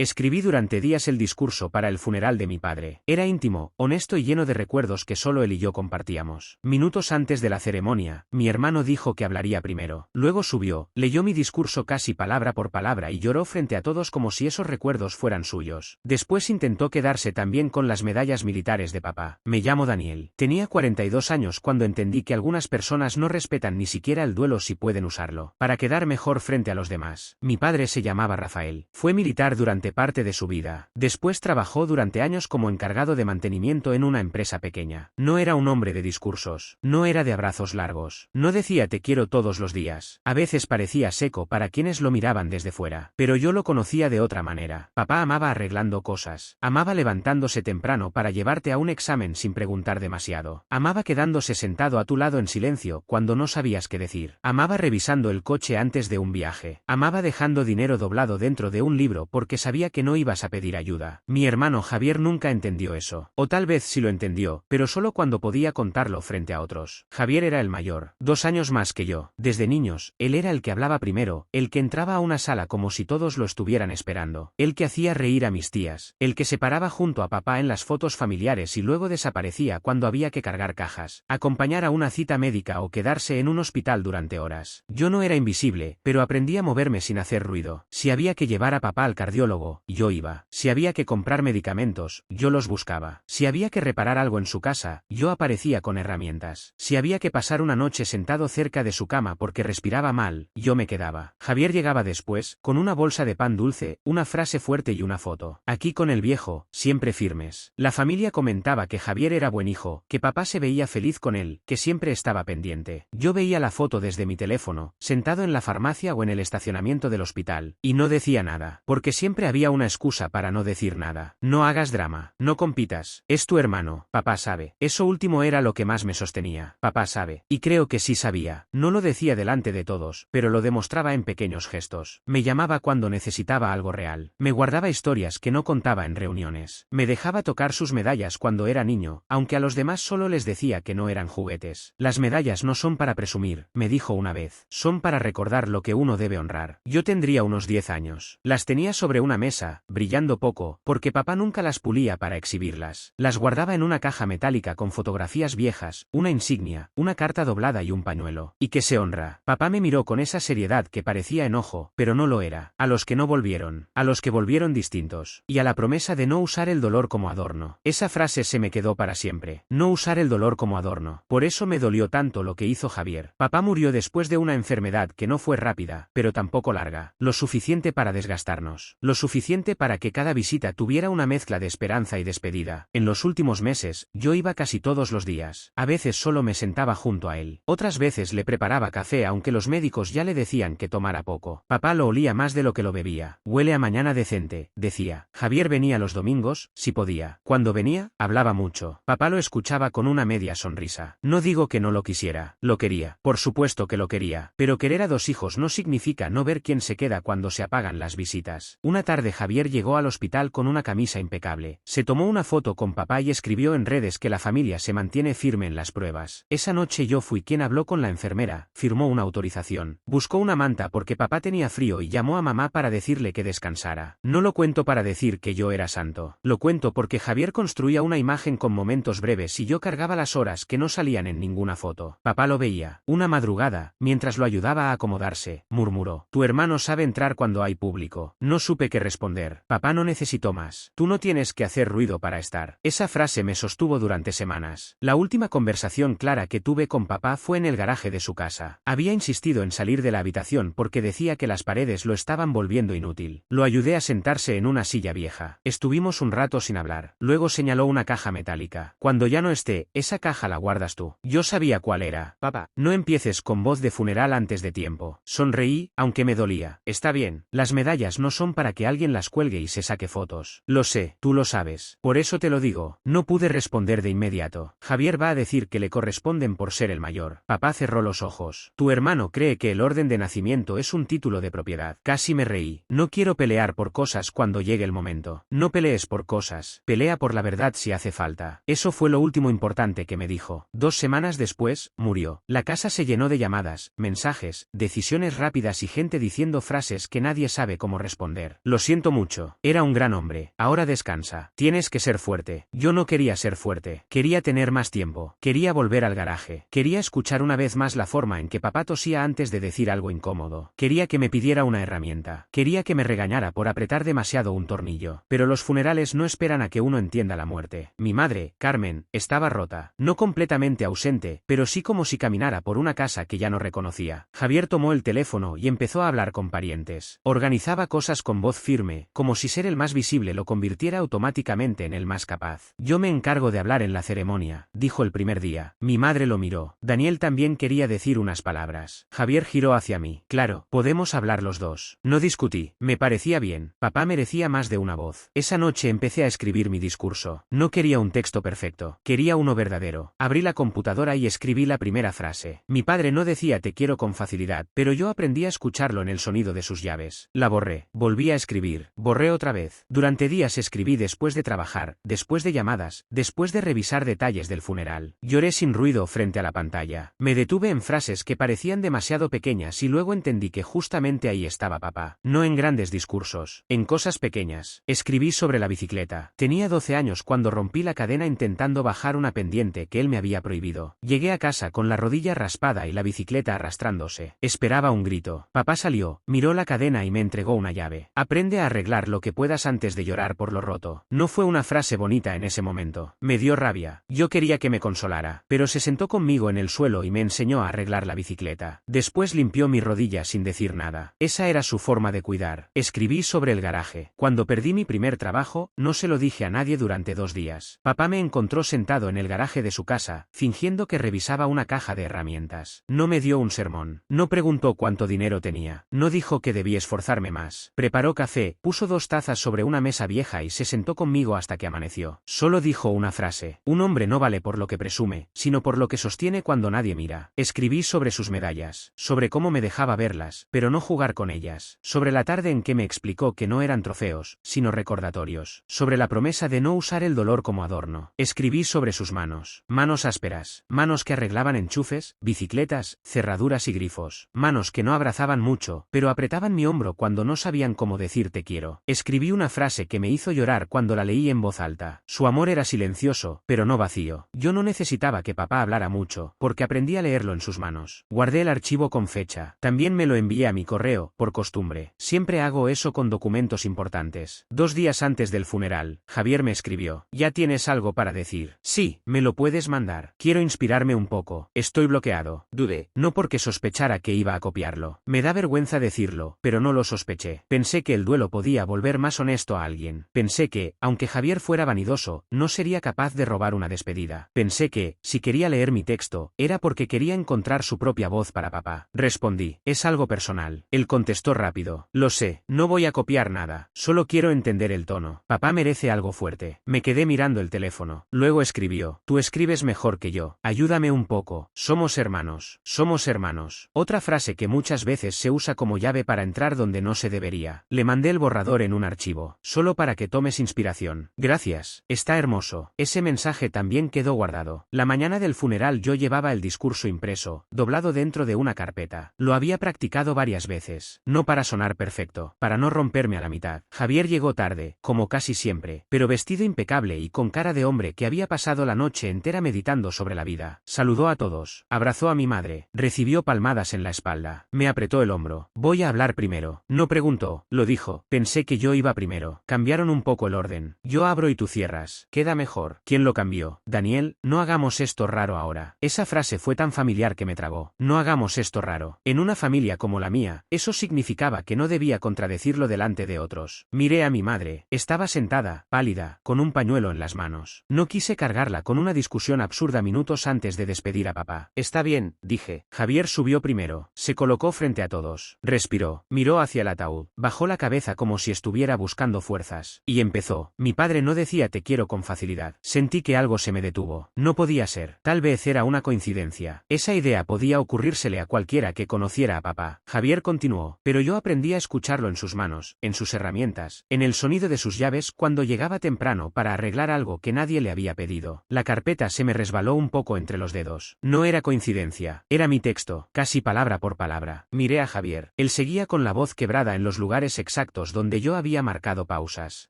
Escribí durante días el discurso para el funeral de mi padre. Era íntimo, honesto y lleno de recuerdos que solo él y yo compartíamos. Minutos antes de la ceremonia, mi hermano dijo que hablaría primero. Luego subió, leyó mi discurso casi palabra por palabra y lloró frente a todos como si esos recuerdos fueran suyos. Después intentó quedarse también con las medallas militares de papá. Me llamo Daniel. Tenía 42 años cuando entendí que algunas personas no respetan ni siquiera el duelo si pueden usarlo para quedar mejor frente a los demás. Mi padre se llamaba Rafael. Fue militar durante parte de su vida. Después trabajó durante años como encargado de mantenimiento en una empresa pequeña. No era un hombre de discursos. No era de abrazos largos. No decía te quiero todos los días. A veces parecía seco para quienes lo miraban desde fuera. Pero yo lo conocía de otra manera. Papá amaba arreglando cosas. Amaba levantándose temprano para llevarte a un examen sin preguntar demasiado. Amaba quedándose sentado a tu lado en silencio cuando no sabías qué decir. Amaba revisando el coche antes de un viaje. Amaba dejando dinero doblado dentro de un libro porque sabía que no ibas a pedir ayuda. Mi hermano Javier nunca entendió eso. O tal vez sí lo entendió, pero solo cuando podía contarlo frente a otros. Javier era el mayor, 2 años más que yo. Desde niños, él era el que hablaba primero, el que entraba a una sala como si todos lo estuvieran esperando, el que hacía reír a mis tías, el que se paraba junto a papá en las fotos familiares y luego desaparecía cuando había que cargar cajas, acompañar a una cita médica o quedarse en un hospital durante horas. Yo no era invisible, pero aprendí a moverme sin hacer ruido. Si había que llevar a papá al cardiólogo, yo iba. Si había que comprar medicamentos, yo los buscaba. Si había que reparar algo en su casa, yo aparecía con herramientas. Si había que pasar una noche sentado cerca de su cama porque respiraba mal, yo me quedaba. Javier llegaba después, con una bolsa de pan dulce, una frase fuerte y una foto. Aquí con el viejo, siempre firmes. La familia comentaba que Javier era buen hijo, que papá se veía feliz con él, que siempre estaba pendiente. Yo veía la foto desde mi teléfono, sentado en la farmacia o en el estacionamiento del hospital, y no decía nada, porque siempre había una excusa para no decir nada. No hagas drama, no compitas, es tu hermano, papá sabe. Eso último era lo que más me sostenía. Papá sabe, y creo que sí sabía. No lo decía delante de todos, pero lo demostraba en pequeños gestos. Me llamaba cuando necesitaba algo real. Me guardaba historias que no contaba en reuniones. Me dejaba tocar sus medallas cuando era niño, aunque a los demás solo les decía que no eran juguetes. Las medallas no son para presumir, me dijo una vez. Son para recordar lo que uno debe honrar. Yo tendría unos 10 años. Las tenía sobre una mesa, brillando poco, porque papá nunca las pulía para exhibirlas. Las guardaba en una caja metálica con fotografías viejas, una insignia, una carta doblada y un pañuelo. ¿Y qué se honra? Papá me miró con esa seriedad que parecía enojo, pero no lo era. A los que no volvieron, a los que volvieron distintos, y a la promesa de no usar el dolor como adorno. Esa frase se me quedó para siempre. No usar el dolor como adorno. Por eso me dolió tanto lo que hizo Javier. Papá murió después de una enfermedad que no fue rápida, pero tampoco larga. Lo suficiente para desgastarnos. Lo suficiente para que cada visita tuviera una mezcla de esperanza y despedida. En los últimos meses, yo iba casi todos los días. A veces solo me sentaba junto a él. Otras veces le preparaba café aunque los médicos ya le decían que tomara poco. Papá lo olía más de lo que lo bebía. Huele a mañana decente, decía. Javier venía los domingos, si podía. Cuando venía, hablaba mucho. Papá lo escuchaba con una media sonrisa. No digo que no lo quisiera. Lo quería. Por supuesto que lo quería. Pero querer a 2 hijos no significa no ver quién se queda cuando se apagan las visitas. Una tarde Javier llegó al hospital con una camisa impecable. Se tomó una foto con papá y escribió en redes que la familia se mantiene firme en las pruebas. Esa noche yo fui quien habló con la enfermera, firmó una autorización. Buscó una manta porque papá tenía frío y llamó a mamá para decirle que descansara. No lo cuento para decir que yo era santo. Lo cuento porque Javier construía una imagen con momentos breves y yo cargaba las horas que no salían en ninguna foto. Papá lo veía. Una madrugada, mientras lo ayudaba a acomodarse, murmuró. Tu hermano sabe entrar cuando hay público. No supe qué responder. Papá no necesitó más. Tú no tienes que hacer ruido para estar. Esa frase me sostuvo durante semanas. La última conversación clara que tuve con papá fue en el garaje de su casa. Había insistido en salir de la habitación porque decía que las paredes lo estaban volviendo inútil. Lo ayudé a sentarse en una silla vieja. Estuvimos un rato sin hablar. Luego señaló una caja metálica. Cuando ya no esté, esa caja la guardas tú. Yo sabía cuál era. Papá, no empieces con voz de funeral antes de tiempo. Sonreí, aunque me dolía. Está bien. Las medallas no son para que alguien las cuelgue y se saque fotos. Lo sé, tú lo sabes. Por eso te lo digo. No pude responder de inmediato. Javier va a decir que le corresponden por ser el mayor. Papá cerró los ojos. Tu hermano cree que el orden de nacimiento es un título de propiedad. Casi me reí. No quiero pelear por cosas cuando llegue el momento. No pelees por cosas. Pelea por la verdad si hace falta. Eso fue lo último importante que me dijo. 2 semanas después, murió. La casa se llenó de llamadas, mensajes, decisiones rápidas y gente diciendo frases que nadie sabe cómo responder. Lo siento. siento mucho. Era un gran hombre. Ahora descansa. Tienes que ser fuerte. Yo no quería ser fuerte. Quería tener más tiempo. Quería volver al garaje. Quería escuchar una vez más la forma en que papá tosía antes de decir algo incómodo. Quería que me pidiera una herramienta. Quería que me regañara por apretar demasiado un tornillo. Pero los funerales no esperan a que uno entienda la muerte. Mi madre, Carmen, estaba rota. No completamente ausente, pero sí como si caminara por una casa que ya no reconocía. Javier tomó el teléfono y empezó a hablar con parientes. Organizaba cosas con voz firme, como si ser el más visible lo convirtiera automáticamente en el más capaz. Yo me encargo de hablar en la ceremonia, dijo el primer día. Mi madre lo miró. Daniel también quería decir unas palabras. Javier giró hacia mí. Claro, podemos hablar los dos. No discutí. Me parecía bien. Papá merecía más de una voz. Esa noche empecé a escribir mi discurso. No quería un texto perfecto. Quería uno verdadero. Abrí la computadora y escribí la primera frase. Mi padre no decía te quiero con facilidad, pero yo aprendí a escucharlo en el sonido de sus llaves. La borré. Volví a escribir. Borré otra vez. Durante días escribí después de trabajar, después de llamadas, después de revisar detalles del funeral. Lloré sin ruido frente a la pantalla. Me detuve en frases que parecían demasiado pequeñas y luego entendí que justamente ahí estaba papá. No en grandes discursos, en cosas pequeñas. Escribí sobre la bicicleta. Tenía 12 años cuando rompí la cadena intentando bajar una pendiente que él me había prohibido. Llegué a casa con la rodilla raspada y la bicicleta arrastrándose. Esperaba un grito. Papá salió, miró la cadena y me entregó una llave. Aprende a arreglar lo que puedas antes de llorar por lo roto. No fue una frase bonita en ese momento. Me dio rabia. Yo quería que me consolara, pero se sentó conmigo en el suelo y me enseñó a arreglar la bicicleta. Después limpió mi rodilla sin decir nada. Esa era su forma de cuidar. Escribí sobre el garaje. Cuando perdí mi primer trabajo, no se lo dije a nadie durante 2 días. Papá me encontró sentado en el garaje de su casa, fingiendo que revisaba una caja de herramientas. No me dio un sermón. No preguntó cuánto dinero tenía. No dijo que debí esforzarme más. Preparó café, puso 2 tazas sobre una mesa vieja y se sentó conmigo hasta que amaneció. Solo dijo una frase. Un hombre no vale por lo que presume, sino por lo que sostiene cuando nadie mira. Escribí sobre sus medallas, sobre cómo me dejaba verlas, pero no jugar con ellas, sobre la tarde en que me explicó que no eran trofeos, sino recordatorios, sobre la promesa de no usar el dolor como adorno. Escribí sobre sus manos, manos ásperas, manos que arreglaban enchufes, bicicletas, cerraduras y grifos, manos que no abrazaban mucho, pero apretaban mi hombro cuando no sabían cómo decir te quiero. Escribí una frase que me hizo llorar cuando la leí en voz alta. Su amor era silencioso, pero no vacío. Yo no necesitaba que papá hablara mucho, porque aprendí a leerlo en sus manos. Guardé el archivo con fecha. También me lo envié a mi correo, por costumbre. Siempre hago eso con documentos importantes. 2 días antes del funeral, Javier me escribió. ¿Ya tienes algo para decir? Sí, me lo puedes mandar. Quiero inspirarme un poco. Estoy bloqueado. Dudé. No porque sospechara que iba a copiarlo. Me da vergüenza decirlo, pero no lo sospeché. Pensé que el duelo podía volver más honesto a alguien. Pensé que, aunque Javier fuera vanidoso, no sería capaz de robar una despedida. Pensé que, si quería leer mi texto, era porque quería encontrar su propia voz para papá. Respondí. Es algo personal. Él contestó rápido. Lo sé, no voy a copiar nada. Solo quiero entender el tono. Papá merece algo fuerte. Me quedé mirando el teléfono. Luego escribió. Tú escribes mejor que yo. Ayúdame un poco. Somos hermanos. Somos hermanos. Otra frase que muchas veces se usa como llave para entrar donde no se debería. Le mandé el borrador en un archivo. Solo para que tomes inspiración. Gracias. Está hermoso. Ese mensaje también quedó guardado. La mañana del funeral yo llevaba el discurso impreso, doblado dentro de una carpeta. Lo había practicado varias veces. No para sonar perfecto, para no romperme a la mitad. Javier llegó tarde, como casi siempre, pero vestido impecable y con cara de hombre que había pasado la noche entera meditando sobre la vida. Saludó a todos. Abrazó a mi madre. Recibió palmadas en la espalda. Me apretó el hombro. Voy a hablar primero. No preguntó, lo dijo. Pensé que yo iba primero. Cambiaron un poco el orden. Yo abro y tú cierras. Queda mejor. ¿Quién lo cambió? Daniel, no hagamos esto raro ahora. Esa frase fue tan familiar que me tragó. No hagamos esto raro. En una familia como la mía, eso significaba que no debía contradecirlo delante de otros. Miré a mi madre. Estaba sentada, pálida, con un pañuelo en las manos. No quise cargarla con una discusión absurda minutos antes de despedir a papá. Está bien, dije. Javier subió primero. Se colocó frente a todos. Respiró. Miró hacia el ataúd. Bajó la cabeza como si estuviera buscando fuerzas. Y empezó. Mi padre no decía te quiero con facilidad. Sentí que algo se me detuvo. No podía ser. Tal vez era una coincidencia. Esa idea podía ocurrírsele a cualquiera que conociera a papá. Javier continuó. Pero yo aprendí a escucharlo en sus manos, en sus herramientas, en el sonido de sus llaves cuando llegaba temprano para arreglar algo que nadie le había pedido. La carpeta se me resbaló un poco entre los dedos. No era coincidencia. Era mi texto, casi palabra por palabra. Miré a Javier. Él seguía con la voz quebrada en los lugares exactos actos donde yo había marcado pausas.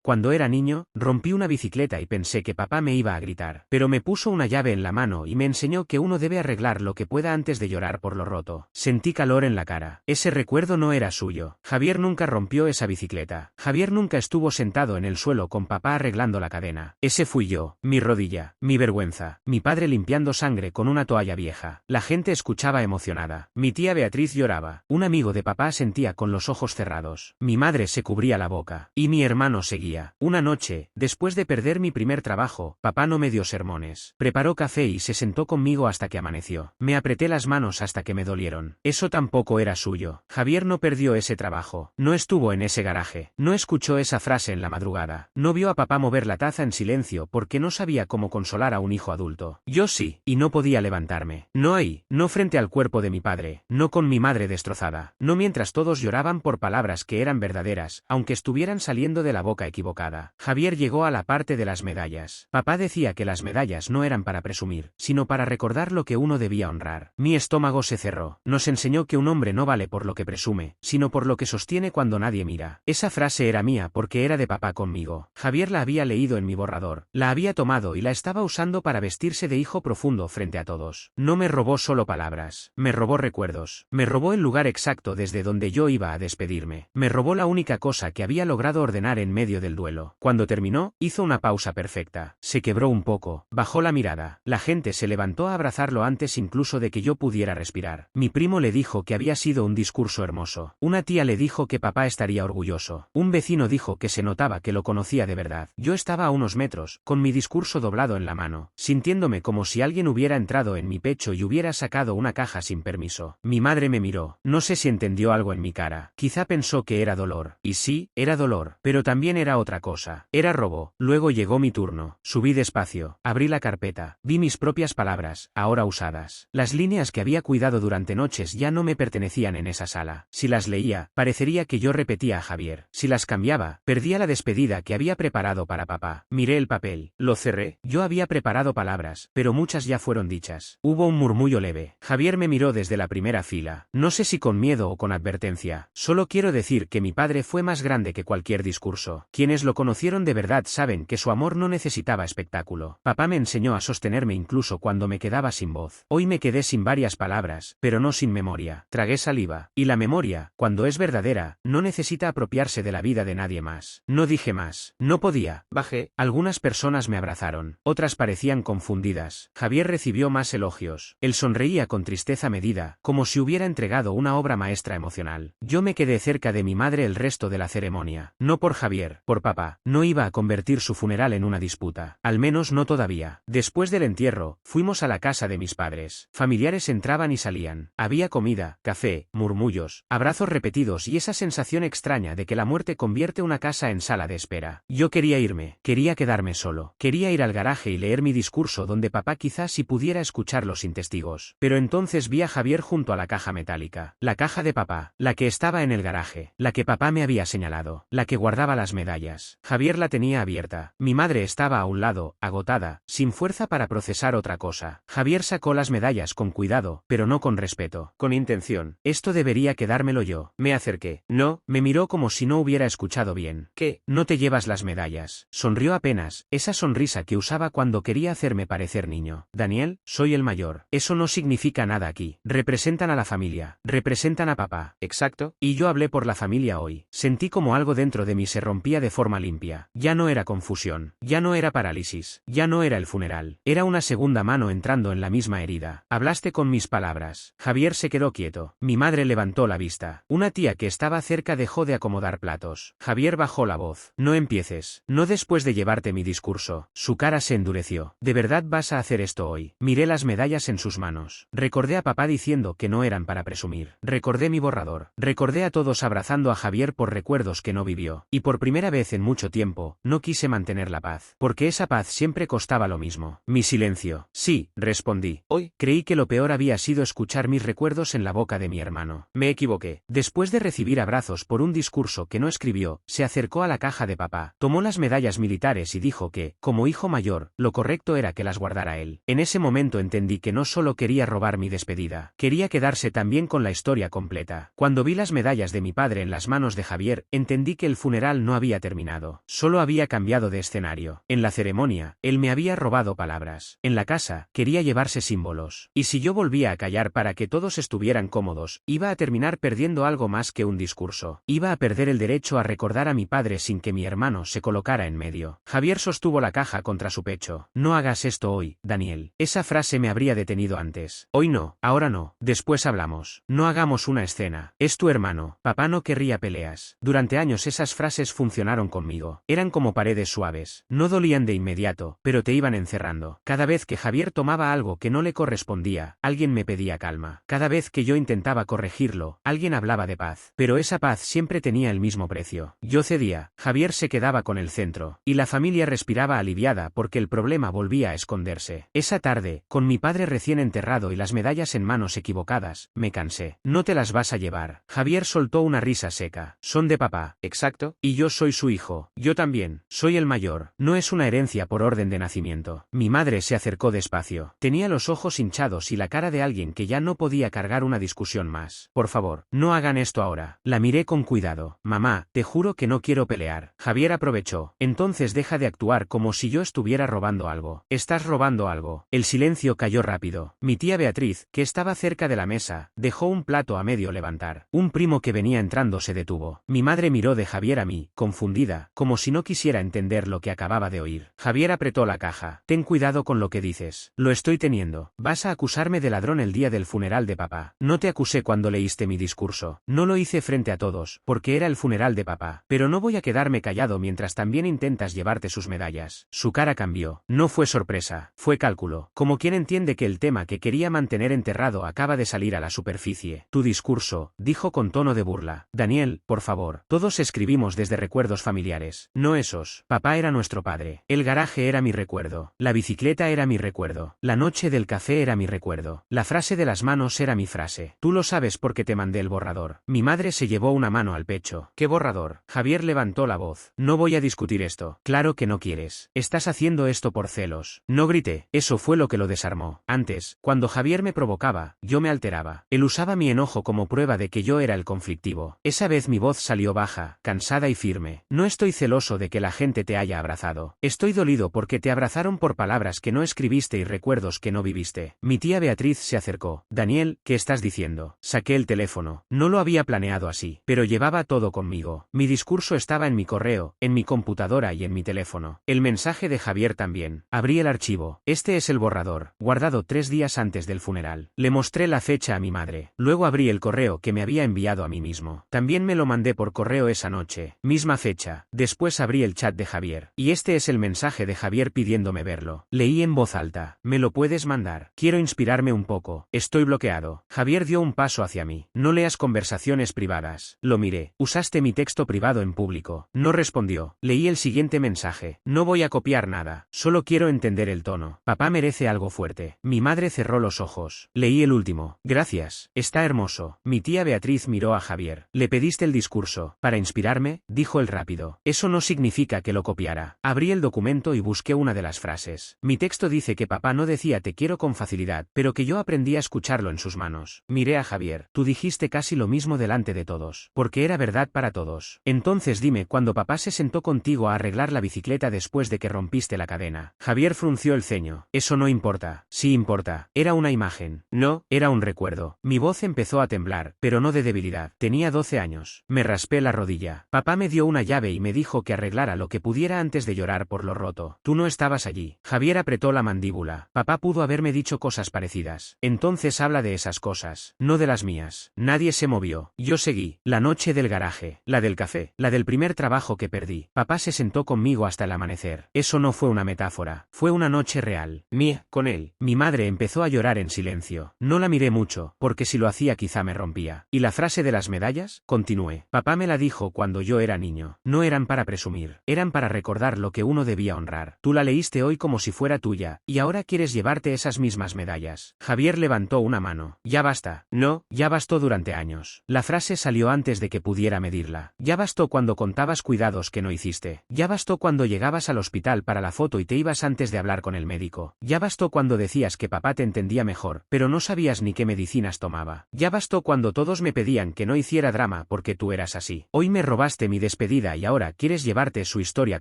Cuando era niño, rompí una bicicleta y pensé que papá me iba a gritar. Pero me puso una llave en la mano y me enseñó que uno debe arreglar lo que pueda antes de llorar por lo roto. Sentí calor en la cara. Ese recuerdo no era suyo. Javier nunca rompió esa bicicleta. Javier nunca estuvo sentado en el suelo con papá arreglando la cadena. Ese fui yo, mi rodilla, mi vergüenza, mi padre limpiando sangre con una toalla vieja. La gente escuchaba emocionada. Mi tía Beatriz lloraba. Un amigo de papá sentía con los ojos cerrados. Mi madre se cubría la boca. Y mi hermano seguía. Una noche, después de perder mi primer trabajo, papá no me dio sermones. Preparó café y se sentó conmigo hasta que amaneció. Me apreté las manos hasta que me dolieron. Eso tampoco era suyo. Javier no perdió ese trabajo. No estuvo en ese garaje. No escuchó esa frase en la madrugada. No vio a papá mover la taza en silencio porque no sabía cómo consolar a un hijo adulto. Yo sí, y no podía levantarme. No ahí, no frente al cuerpo de mi padre, no con mi madre destrozada, no mientras todos lloraban por palabras que eran verdaderas, aunque estuvieran saliendo de la boca equivocada. Javier llegó a la parte de las medallas. Papá decía que las medallas no eran para presumir, sino para recordar lo que uno debía honrar. Mi estómago se cerró. Nos enseñó que un hombre no vale por lo que presume, sino por lo que sostiene cuando nadie mira. Esa frase era mía porque era de papá conmigo. Javier la había leído en mi borrador, la había tomado y la estaba usando para vestirse de hijo profundo frente a todos. No me robó solo palabras, me robó recuerdos, me robó el lugar exacto desde donde yo iba a despedirme, me robó la única cosa que había logrado ordenar en medio del duelo. Cuando terminó, hizo una pausa perfecta, se quebró un poco, bajó la mirada, la gente se levantó a abrazarlo antes incluso de que yo pudiera respirar. Mi primo le dijo que había sido un discurso hermoso, una tía le dijo que papá estaría orgulloso, un vecino dijo que se notaba que lo conocía de verdad. Yo estaba a unos metros, con mi discurso doblado en la mano, sintiéndome como si alguien hubiera entrado en mi pecho y hubiera sacado una caja sin permiso. Mi madre me miró, no sé si entendió algo en mi cara, quizá pensó que era dolor, y sí, era dolor, pero también era otra cosa, era robo. Luego llegó mi turno, subí despacio, abrí la carpeta, vi mis propias palabras, ahora usadas. Las líneas que había cuidado durante noches ya no me pertenecían en esa sala. Si las leía, parecería que yo repetía a Javier. Si las cambiaba, perdía la despedida que había preparado para papá. Miré el papel, lo cerré, yo había preparado palabras, pero muchas ya fueron dichas. Hubo un murmullo leve. Javier me miró desde la primera fila. No sé si con miedo o con advertencia. Solo quiero decir que mi padre fue más grande que cualquier discurso. Quienes lo conocieron de verdad saben que su amor no necesitaba espectáculo. Papá me enseñó a sostenerme incluso cuando me quedaba sin voz. Hoy me quedé sin varias palabras, pero no sin memoria. Tragué saliva. Y la memoria, cuando es verdadera, no necesita apropiarse de la vida de nadie más. No dije más. No podía. Bajé. Algunas personas me abrazaron. Otras parecían confundidas. Javier recibió más elogios. Él sonreía con tristeza medida, como si hubiera entregado una obra maestra emocional. Yo me quedé cerca de mi madre el resto de la ceremonia. No por Javier, por papá. No iba a convertir su funeral en una disputa. Al menos no todavía. Después del entierro, fuimos a la casa de mis padres. Familiares entraban y salían. Había comida, café, murmullos, abrazos repetidos y esa sensación extraña de que la muerte convierte una casa en sala de espera. Yo quería irme, quería quedarme solo. Quería ir al garaje y leer mi discurso donde papá quizás si pudiera escucharlo sin testigos. Pero entonces vi a Javier junto a la caja metálica. La caja de papá, la que estaba en el garaje, la que papá me había señalado, la que guardaba las medallas. Javier la tenía abierta. Mi madre estaba a un lado, agotada, sin fuerza para procesar otra cosa. Javier sacó las medallas con cuidado, pero no con respeto, con intención. Esto debería quedármelo yo. Me acerqué. No, me miró como si no hubiera escuchado bien. ¿Qué? ¿No te llevas las medallas? Sonrió apenas, esa sonrisa que usaba cuando quería hacerme parecer niño. Daniel, soy el mayor. Eso no significa nada aquí. Representan a la familia. Representan a papá. Exacto. Y yo hablé por la familia hoy. Sentí como algo dentro de mí se rompía de forma limpia. Ya no era confusión. Ya no era parálisis. Ya no era el funeral. Era una segunda mano entrando en la misma herida. Hablaste con mis palabras. Javier se quedó quieto. Mi madre levantó la vista. Una tía que estaba cerca dejó de acomodar platos. Javier bajó la voz. No empieces. No después de llevarte mi discurso. Su cara se endureció. ¿De verdad vas a hacer esto hoy? Miré las medallas en sus manos. Recordé a papá diciendo que no eran para presumir. Recordé mi borrador. Recordé a todos abrazando a Javier por recuerdos que no vivió. Y por primera vez en mucho tiempo, no quise mantener la paz. Porque esa paz siempre costaba lo mismo. Mi silencio. Sí, respondí. Hoy, creí que lo peor había sido escuchar mis recuerdos en la boca de mi hermano. Me equivoqué. Después de recibir abrazos por un discurso que no escribió, se acercó a la caja de papá, tomó las medallas militares y dijo que, como hijo mayor, lo correcto era que las guardara él. En ese momento entendí que no solo quería robar mi despedida, quería quedarse también con la historia completa. Cuando vi las medallas de mi padre en las manos de Javier, Javier, entendí que el funeral no había terminado. Solo había cambiado de escenario. En la ceremonia, él me había robado palabras. En la casa, quería llevarse símbolos. Y si yo volvía a callar para que todos estuvieran cómodos, iba a terminar perdiendo algo más que un discurso. Iba a perder el derecho a recordar a mi padre sin que mi hermano se colocara en medio. Javier sostuvo la caja contra su pecho. No hagas esto hoy, Daniel. Esa frase me habría detenido antes. Hoy no, ahora no, después hablamos. No hagamos una escena. Es tu hermano. Papá no querría peleas. Durante años esas frases funcionaron conmigo. Eran como paredes suaves. No dolían de inmediato, pero te iban encerrando. Cada vez que Javier tomaba algo que no le correspondía, alguien me pedía calma. Cada vez que yo intentaba corregirlo, alguien hablaba de paz. Pero esa paz siempre tenía el mismo precio. Yo cedía, Javier se quedaba con el centro, y la familia respiraba aliviada porque el problema volvía a esconderse. Esa tarde, con mi padre recién enterrado y las medallas en manos equivocadas, me cansé. No te las vas a llevar. Javier soltó una risa seca. Son de papá. Exacto. Y yo soy su hijo. Yo también. Soy el mayor. No es una herencia por orden de nacimiento. Mi madre se acercó despacio. Tenía los ojos hinchados y la cara de alguien que ya no podía cargar una discusión más. Por favor, no hagan esto ahora. La miré con cuidado. Mamá, te juro que no quiero pelear. Javier aprovechó. Entonces deja de actuar como si yo estuviera robando algo. Estás robando algo. El silencio cayó rápido. Mi tía Beatriz, que estaba cerca de la mesa, dejó un plato a medio levantar. Un primo que venía entrando se detuvo. Mi madre miró de Javier a mí, confundida, como si no quisiera entender lo que acababa de oír. Javier apretó la caja. Ten cuidado con lo que dices. Lo estoy teniendo. Vas a acusarme de ladrón el día del funeral de papá. No te acusé cuando leíste mi discurso. No lo hice frente a todos, porque era el funeral de papá. Pero no voy a quedarme callado mientras también intentas llevarte sus medallas. Su cara cambió. No fue sorpresa, fue cálculo. Como quien entiende que el tema que quería mantener enterrado acaba de salir a la superficie. Tu discurso, dijo con tono de burla. Daniel, por favor. Todos escribimos desde recuerdos familiares. No esos. Papá era nuestro padre. El garaje era mi recuerdo. La bicicleta era mi recuerdo. La noche del café era mi recuerdo. La frase de las manos era mi frase. Tú lo sabes porque te mandé el borrador. Mi madre se llevó una mano al pecho. ¿Qué borrador? Javier levantó la voz. No voy a discutir esto. Claro que no quieres. Estás haciendo esto por celos. No grité. Eso fue lo que lo desarmó. Antes, cuando Javier me provocaba, yo me alteraba. Él usaba mi enojo como prueba de que yo era el conflictivo. Esa vez mi voz salió baja, cansada y firme. No estoy celoso de que la gente te haya abrazado. Estoy dolido porque te abrazaron por palabras que no escribiste y recuerdos que no viviste. Mi tía Beatriz se acercó. Daniel, ¿qué estás diciendo? Saqué el teléfono. No lo había planeado así, pero llevaba todo conmigo. Mi discurso estaba en mi correo, en mi computadora y en mi teléfono. El mensaje de Javier también. Abrí el archivo. Este es el borrador, guardado 3 días antes del funeral. Le mostré la fecha a mi madre. Luego abrí el correo que me había enviado a mí mismo. También me lo mandé por correo esa noche. Misma fecha. Después abrí el chat de Javier. Y este es el mensaje de Javier pidiéndome verlo. Leí en voz alta. ¿Me lo puedes mandar? Quiero inspirarme un poco. Estoy bloqueado. Javier dio un paso hacia mí. No leas conversaciones privadas. Lo miré. Usaste mi texto privado en público. No respondió. Leí el siguiente mensaje. No voy a copiar nada. Solo quiero entender el tono. Papá merece algo fuerte. Mi madre cerró los ojos. Leí el último. Gracias. Está hermoso. Mi tía Beatriz miró a Javier. ¿Le pediste el discurso para inspirarme? Dijo él rápido. Eso no significa que lo copiara. Abrí el documento y busqué una de las frases. Mi texto dice que papá no decía te quiero con facilidad, pero que yo aprendí a escucharlo en sus manos. Miré a Javier. Tú dijiste casi lo mismo delante de todos, porque era verdad para todos. Entonces dime cuando papá se sentó contigo a arreglar la bicicleta después de que rompiste la cadena. Javier frunció el ceño. Eso no importa. Sí importa. Era una imagen. No, era un recuerdo. Mi voz empezó a temblar, pero no de debilidad. Tenía 12 años. Me raspé la rodilla. Papá me dio una llave y me dijo que arreglara lo que pudiera antes de llorar por lo roto. Tú no estabas allí. Javier apretó la mandíbula. Papá pudo haberme dicho cosas parecidas. Entonces habla de esas cosas, no de las mías. Nadie se movió. Yo seguí. La noche del garaje. La del café. La del primer trabajo que perdí. Papá se sentó conmigo hasta el amanecer. Eso no fue una metáfora. Fue una noche real. Mía, con él. Mi madre empezó a llorar en silencio. No la miré mucho, porque si lo hacía quizá me rompía. ¿Y la frase de las medallas? Continué. Papá me la dijo cuando yo era niño. No eran para presumir. Eran para recordar lo que uno debía honrar. Tú la leíste hoy como si fuera tuya, y ahora quieres llevarte esas mismas medallas. Javier levantó una mano. Ya basta. No, ya bastó durante años. La frase salió antes de que pudiera medirla. Ya bastó cuando contabas cuidados que no hiciste. Ya bastó cuando llegabas al hospital para la foto y te ibas antes de hablar con el médico. Ya bastó cuando decías que papá te entendía mejor, pero no sabías ni qué medicinas tomaba. Ya bastó cuando todos me pedían que no hiciera drama porque tú eras sigas así. Hoy me robaste mi despedida y ahora quieres llevarte su historia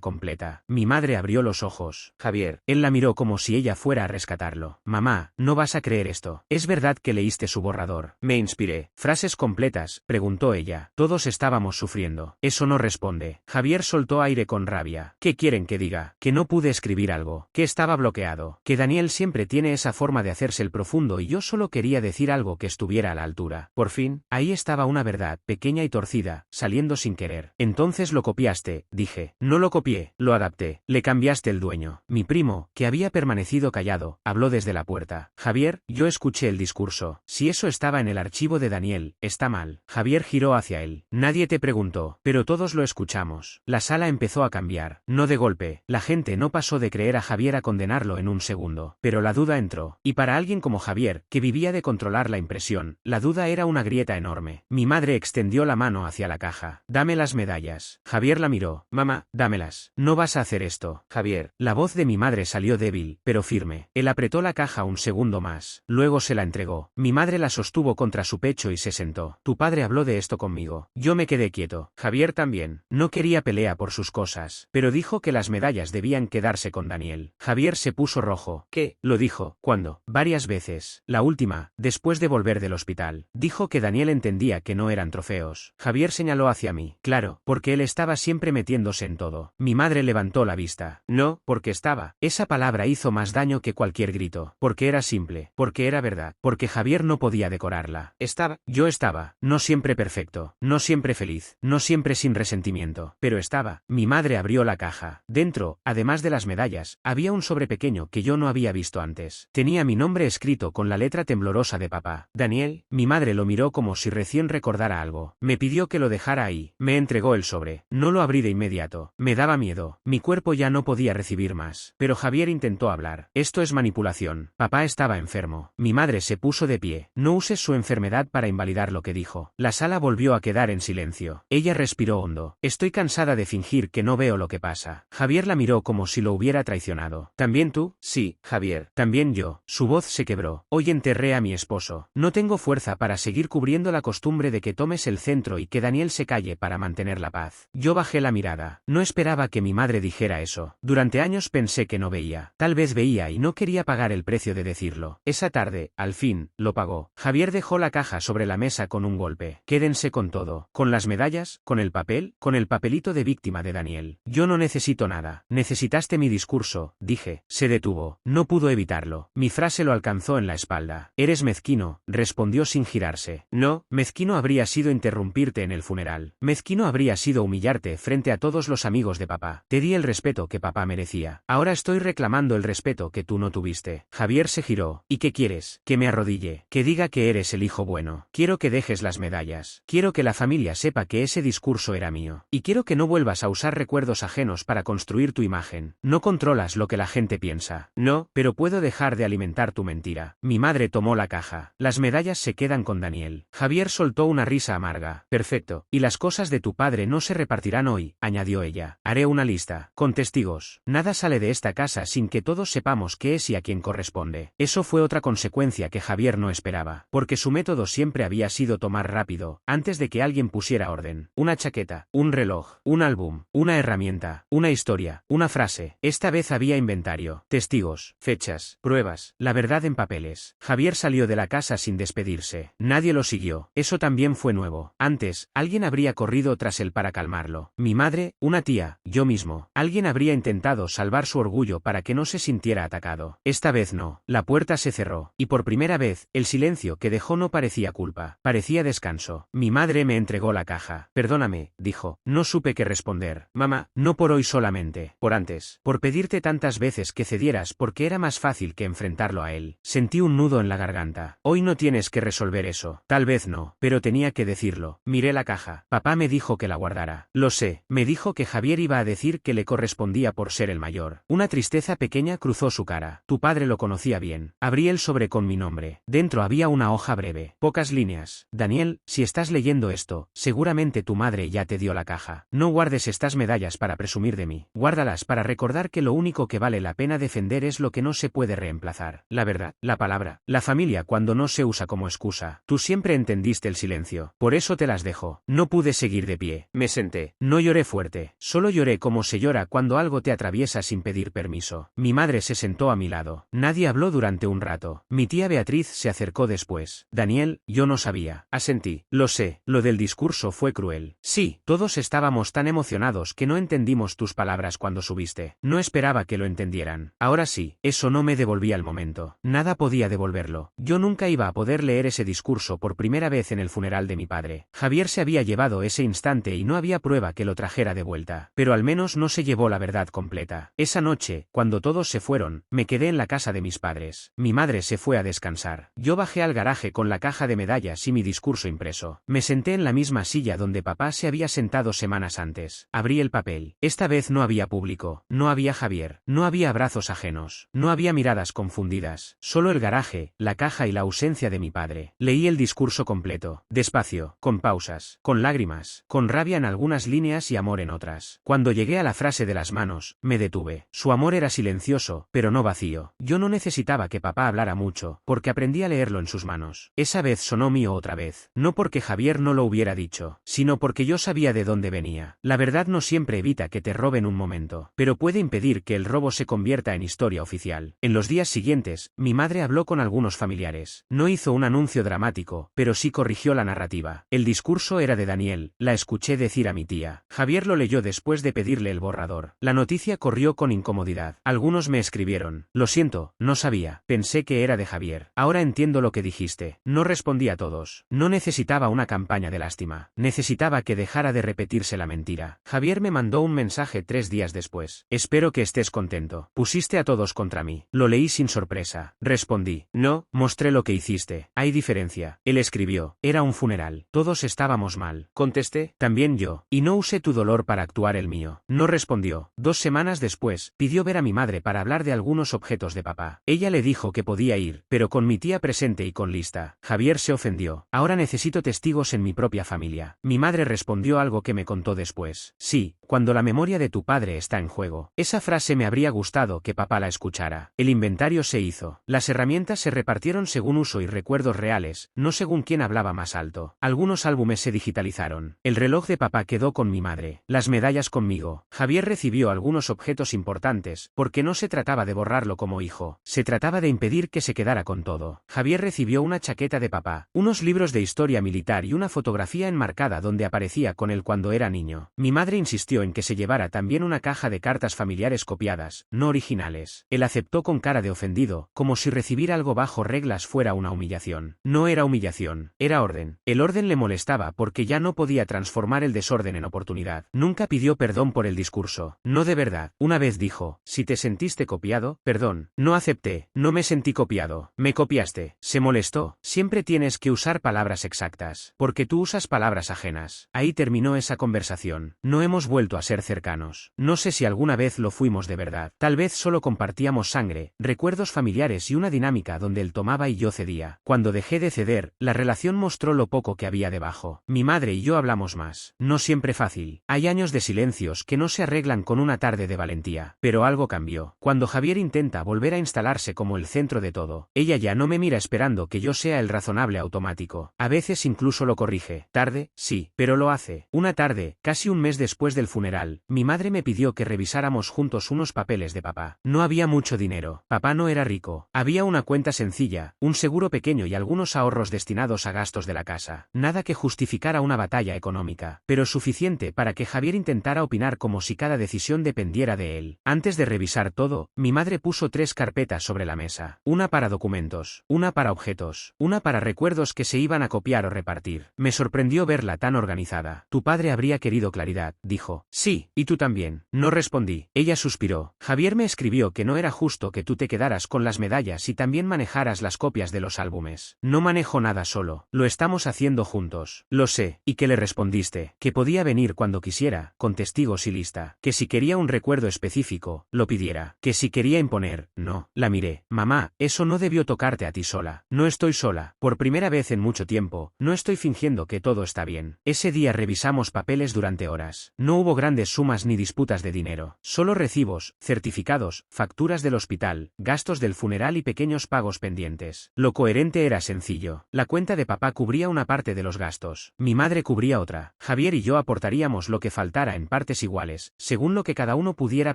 completa. Mi madre abrió los ojos. Javier. Él la miró como si ella fuera a rescatarlo. Mamá, no vas a creer esto. ¿Es verdad que leíste su borrador? Me inspiré. ¿Frases completas?, preguntó ella. Todos estábamos sufriendo. Eso no responde. Javier soltó aire con rabia. ¿Qué quieren que diga? Que no pude escribir algo. Que estaba bloqueado. Que Daniel siempre tiene esa forma de hacerse el profundo y yo solo quería decir algo que estuviera a la altura. Por fin, ahí estaba una verdad, pequeña y torcida, saliendo sin querer. Entonces lo copiaste, dije. No lo copié, lo adapté. Le cambiaste el dueño. Mi primo, que había permanecido callado, habló desde la puerta. Javier, yo escuché el discurso. Si eso estaba en el archivo de Daniel, está mal. Javier giró hacia él. Nadie te preguntó, pero todos lo escuchamos. La sala empezó a cambiar. No de golpe. La gente no pasó de creer a Javier a condenarlo en un segundo. Pero la duda entró. Y para alguien como Javier, que vivía de controlar la impresión, la duda era una grieta enorme. Mi madre extendió la mano hacia la caja. Dame las medallas. Javier la miró. Mamá, dámelas. No vas a hacer esto. Javier. La voz de mi madre salió débil, pero firme. Él apretó la caja un segundo más. Luego se la entregó. Mi madre la sostuvo contra su pecho y se sentó. Tu padre habló de esto conmigo. Yo me quedé quieto. Javier también. No quería pelea por sus cosas, pero dijo que las medallas debían quedarse con Daniel. Javier se puso rojo. ¿Qué? Lo dijo. ¿Cuándo? Varias veces. La última, después de volver del hospital. Dijo que Daniel entendía que no eran trofeos. Javier señaló hacia mí. Claro, porque él estaba siempre metiéndose en todo. Mi madre levantó la vista. No, porque estaba. Esa palabra hizo más daño que cualquier grito. Porque era simple. Porque era verdad. Porque Javier no podía decorarla. Estaba. Yo estaba. No siempre perfecto. No siempre feliz. No siempre sin resentimiento. Pero estaba. Mi madre abrió la caja. Dentro, además de las medallas, había un sobre pequeño que yo no había visto antes. Tenía mi nombre escrito con la letra temblorosa de papá. Daniel. Mi madre lo miró como si recién recordara algo. Me pidió que lo dejara ahí. Me entregó el sobre. No lo abrí de inmediato. Me daba miedo. Mi cuerpo ya no podía recibir más. Pero Javier intentó hablar. Esto es manipulación. Papá estaba enfermo. Mi madre se puso de pie. No uses su enfermedad para invalidar lo que dijo. La sala volvió a quedar en silencio. Ella respiró hondo. Estoy cansada de fingir que no veo lo que pasa. Javier la miró como si lo hubiera traicionado. ¿También tú? Sí, Javier. También yo. Su voz se quebró. Hoy enterré a mi esposo. No tengo fuerza para seguir cubriendo la costumbre de que tomes el centro y que Daniel se calle para mantener la paz. Yo bajé la mirada. No esperaba que mi madre dijera eso. Durante años pensé que no veía. Tal vez veía y no quería pagar el precio de decirlo. Esa tarde, al fin, lo pagó. Javier dejó la caja sobre la mesa con un golpe. Quédense con todo. Con las medallas, con el papel, con el papelito de víctima de Daniel. Yo no necesito nada. Necesitaste mi discurso, dije. Se detuvo. No pudo evitarlo. Mi frase lo alcanzó en la espalda. Eres mezquino, respondió sin girarse. No, mezquino habría sido interrumpirte en el funeral. Mezquino habría sido humillarte frente a todos los amigos de papá. Te di el respeto que papá merecía. Ahora estoy reclamando el respeto que tú no tuviste. Javier se giró. ¿Y qué quieres? Que me arrodille. Que diga que eres el hijo bueno. Quiero que dejes las medallas. Quiero que la familia sepa que ese discurso era mío. Y quiero que no vuelvas a usar recuerdos ajenos para construir tu imagen. No controlas lo que la gente piensa. No, pero puedo dejar de alimentar tu mentira. Mi madre tomó la caja. Las medallas se quedan con Daniel. Javier soltó una risa amarga. Perfecto. Y las cosas de tu padre no se repartirán hoy, añadió ella. Haré una lista. Con testigos. Nada sale de esta casa sin que todos sepamos qué es y a quién corresponde. Eso fue otra consecuencia que Javier no esperaba. Porque su método siempre había sido tomar rápido, antes de que alguien pusiera orden. Una chaqueta, un reloj, un álbum, una herramienta, una historia, una frase. Esta vez había inventario, testigos, fechas, pruebas, la verdad en papeles. Javier salió de la casa sin despedirse. Nadie lo siguió. Eso también fue nuevo. Antes, alguien habría corrido tras él para calmarlo. Mi madre, una tía, yo mismo. Alguien habría intentado salvar su orgullo para que no se sintiera atacado. Esta vez no. La puerta se cerró. Y por primera vez, el silencio que dejó no parecía culpa. Parecía descanso. Mi madre me entregó la caja. Perdóname, dijo. No supe qué responder. Mamá, no por hoy solamente. Por antes. Por pedirte tantas veces que cedieras porque era más fácil que enfrentarlo a él. Sentí un nudo en la garganta. Hoy no tienes que resolver eso. Tal vez no. Pero tenía que decirlo. Miré la caja. Papá me dijo que la guardara. Lo sé. Me dijo que Javier iba a decir que le correspondía por ser el mayor. Una tristeza pequeña cruzó su cara. Tu padre lo conocía bien. Abrí el sobre con mi nombre. Dentro había una hoja breve. Pocas líneas. Daniel, si estás leyendo esto, seguramente tu madre ya te dio la caja. No guardes estas medallas para presumir de mí. Guárdalas para recordar que lo único que vale la pena defender es lo que no se puede reemplazar. La verdad, la palabra, la familia cuando no se usa como excusa. Tú siempre entendiste el silencio. Por eso te las dejo. duro. No pude seguir de pie. Me senté. No lloré fuerte. Solo lloré como se llora cuando algo te atraviesa sin pedir permiso. Mi madre se sentó a mi lado. Nadie habló durante un rato. Mi tía Beatriz se acercó después. Daniel, yo no sabía. Asentí. Lo sé. Lo del discurso fue cruel. Sí, todos estábamos tan emocionados que no entendimos tus palabras cuando subiste. No esperaba que lo entendieran. Ahora sí, eso no me devolvía el momento. Nada podía devolverlo. Yo nunca iba a poder leer ese discurso por primera vez en el funeral de mi padre. Javier se había llevado ese instante y no había prueba que lo trajera de vuelta. Pero al menos no se llevó la verdad completa. Esa noche, cuando todos se fueron, me quedé en la casa de mis padres. Mi madre se fue a descansar. Yo bajé al garaje con la caja de medallas y mi discurso impreso. Me senté en la misma silla donde papá se había sentado semanas antes. Abrí el papel. Esta vez no había público. No había Javier. No había abrazos ajenos. No había miradas confundidas. Solo el garaje, la caja y la ausencia de mi padre. Leí el discurso completo. Despacio, con pausas, con lágrimas, con rabia en algunas líneas y amor en otras. Cuando llegué a la frase de las manos, me detuve. Su amor era silencioso, pero no vacío. Yo no necesitaba que papá hablara mucho, porque aprendí a leerlo en sus manos. Esa vez sonó mío otra vez. No porque Javier no lo hubiera dicho, sino porque yo sabía de dónde venía. La verdad no siempre evita que te roben un momento, pero puede impedir que el robo se convierta en historia oficial. En los días siguientes, mi madre habló con algunos familiares. No hizo un anuncio dramático, pero sí corrigió la narrativa. El discurso era de Daniel, la escuché decir a mi tía. Javier lo leyó después de pedirle el borrador. La noticia corrió con incomodidad. Algunos me escribieron. Lo siento, no sabía. Pensé que era de Javier. Ahora entiendo lo que dijiste. No respondí a todos. No necesitaba una campaña de lástima. Necesitaba que dejara de repetirse la mentira. Javier me mandó un mensaje 3 días después. Espero que estés contento. Pusiste a todos contra mí. Lo leí sin sorpresa. Respondí. No, mostré lo que hiciste. Hay diferencia. Él escribió. Era un funeral. Todos estábamos mal. Contesté. También yo. Y no usé tu dolor para actuar el mío. No respondió. 2 semanas después, pidió ver a mi madre para hablar de algunos objetos de papá. Ella le dijo que podía ir, pero con mi tía presente y con lista. Javier se ofendió. Ahora necesito testigos en mi propia familia. Mi madre respondió algo que me contó después. Sí, cuando la memoria de tu padre está en juego. Esa frase me habría gustado que papá la escuchara. El inventario se hizo. Las herramientas se repartieron según uso y recuerdos reales, no según quién hablaba más alto. Algunos álbumes se digitalizaron. El reloj de papá quedó con mi madre. Las medallas conmigo. Javier recibió algunos objetos importantes, porque no se trataba de borrarlo como hijo. Se trataba de impedir que se quedara con todo. Javier recibió una chaqueta de papá, unos libros de historia militar y una fotografía enmarcada donde aparecía con él cuando era niño. Mi madre insistió en que se llevara también una caja de cartas familiares copiadas, no originales. Él aceptó con cara de ofendido, como si recibir algo bajo reglas fuera una humillación. No era humillación, era orden. El orden le molestaba porque ya no podía transformar el desorden en oportunidad. Nunca pidió perdón por el discurso. No de verdad. Una vez dijo, si te sentiste copiado, perdón. No acepté, no me sentí copiado. Me copiaste. Se molestó. Siempre tienes que usar palabras exactas, porque tú usas palabras ajenas. Ahí terminó esa conversación. No hemos vuelto a ser cercanos. No sé si alguna vez lo fuimos de verdad. Tal vez solo compartíamos sangre, recuerdos familiares y una dinámica donde él tomaba y yo cedía. Cuando dejé de ceder, la relación mostró lo poco que había debajo. Mi madre y yo hablamos más. No siempre fácil. Hay años de silencios que no se arreglan con una tarde de valentía. Pero algo cambió. Cuando Javier intenta volver a instalarse como el centro de todo, ella ya no me mira esperando que yo sea el razonable automático. A veces incluso lo corrige. Tarde, sí, pero lo hace. Una tarde, casi un mes después del funeral, mi madre me pidió que revisáramos juntos unos papeles de papá. No había mucho dinero. Papá no era rico. Había una cuenta sencilla, un seguro pequeño y algunos ahorros destinados a gastos de la casa. Nada que justificara una batalla económica, pero suficiente para que Javier intentara opinar como si cada decisión dependiera de él. Antes de revisar todo, mi madre puso 3 carpetas sobre la mesa. Una para documentos, una para objetos, una para recuerdos que se iban a copiar o repartir. Me sorprendió verla tan organizada. Tu padre habría querido claridad, dijo. Sí, y tú también. No respondí. Ella suspiró. Javier me escribió que no era justo que tú te quedaras con las medallas y también manejaras las copias de los álbumes. No manejo nada solo. Lo estamos haciendo juntos. Lo sé. ¿Y qué le respondiste? Que podía venir cuando quisiera, con testigos y lista. Que si quería un recuerdo específico, lo pidiera. Que si quería imponer, no. La miré. Mamá, eso no debió tocarte a ti sola. No estoy sola. Por primera vez en mucho tiempo, no estoy fingiendo que todo está bien. Ese día revisamos papeles durante horas. No hubo grandes sumas ni disputas de dinero. Solo recibos, certificados, facturas del hospital, gastos del funeral y pequeños pagos pendientes. Lo coherente era sencillo. La cuenta de papá cubría una parte de los gastos. Mi Mi madre cubría otra. Javier y yo aportaríamos lo que faltara en partes iguales, según lo que cada uno pudiera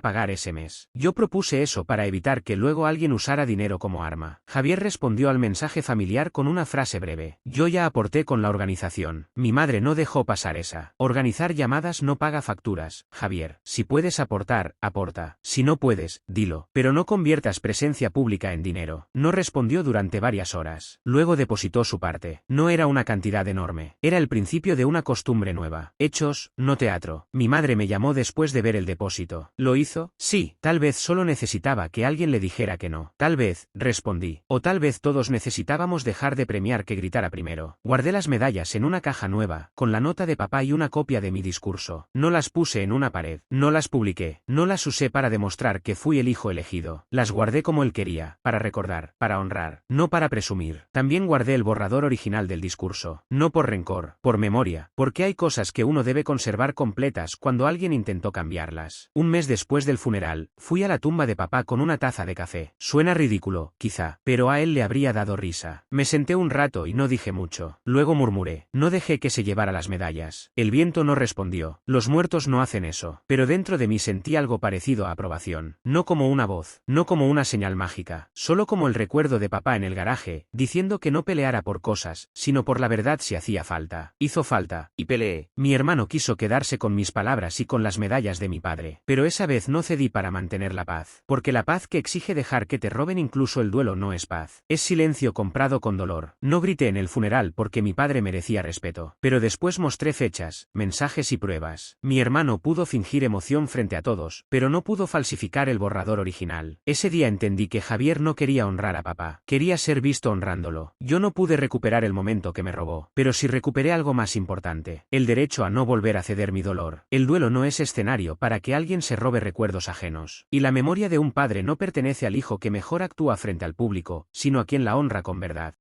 pagar ese mes. Yo propuse eso para evitar que luego alguien usara dinero como arma. Javier respondió al mensaje familiar con una frase breve. Yo ya aporté con la organización. Mi madre no dejó pasar esa. Organizar llamadas no paga facturas, Javier. Si puedes aportar, aporta. Si no puedes, dilo. Pero no conviertas presencia pública en dinero. No respondió durante varias horas. Luego depositó su parte. No era una cantidad enorme. Era el principio de una costumbre nueva. Hechos, no teatro. Mi madre me llamó después de ver el depósito. ¿Lo hizo? Sí. Tal vez solo necesitaba que alguien le dijera que no. Tal vez, respondí. O tal vez todos necesitábamos dejar de premiar que gritara primero. Guardé las medallas en una caja nueva, con la nota de papá y una copia de mi discurso. No las puse en una pared. No las publiqué. No las usé para demostrar que fui el hijo elegido. Las guardé como él quería, para recordar, para honrar, no para presumir. También guardé el borrador original del discurso. No por rencor, por memoria, porque hay cosas que uno debe conservar completas cuando alguien intentó cambiarlas. Un mes después del funeral, fui a la tumba de papá con una taza de café. Suena ridículo, quizá, pero a él le habría dado risa. Me senté un rato y no dije mucho. Luego murmuré. No dejé que se llevara las medallas. El viento no respondió. Los muertos no hacen eso. Pero dentro de mí sentí algo parecido a aprobación. No como una voz, no como una señal mágica, solo como el recuerdo de papá en el garaje, diciendo que no peleara por cosas, sino por la verdad si hacía falta. Hizo falta, y peleé. Mi hermano quiso quedarse con mis palabras y con las medallas de mi padre. Pero esa vez no cedí para mantener la paz. Porque la paz que exige dejar que te roben incluso el duelo no es paz. Es silencio comprado con dolor. No grité en el funeral porque mi padre merecía respeto. Pero después mostré fechas, mensajes y pruebas. Mi hermano pudo fingir emoción frente a todos, pero no pudo falsificar el borrador original. Ese día entendí que Javier no quería honrar a papá. Quería ser visto honrándolo. Yo no pude recuperar el momento que me robó, pero sí recuperé algo más importante. El derecho a no volver a ceder mi dolor. El duelo no es escenario para que alguien se robe recuerdos ajenos. Y la memoria de un padre no pertenece al hijo que mejor actúa frente al público, sino a quien la honra con verdad.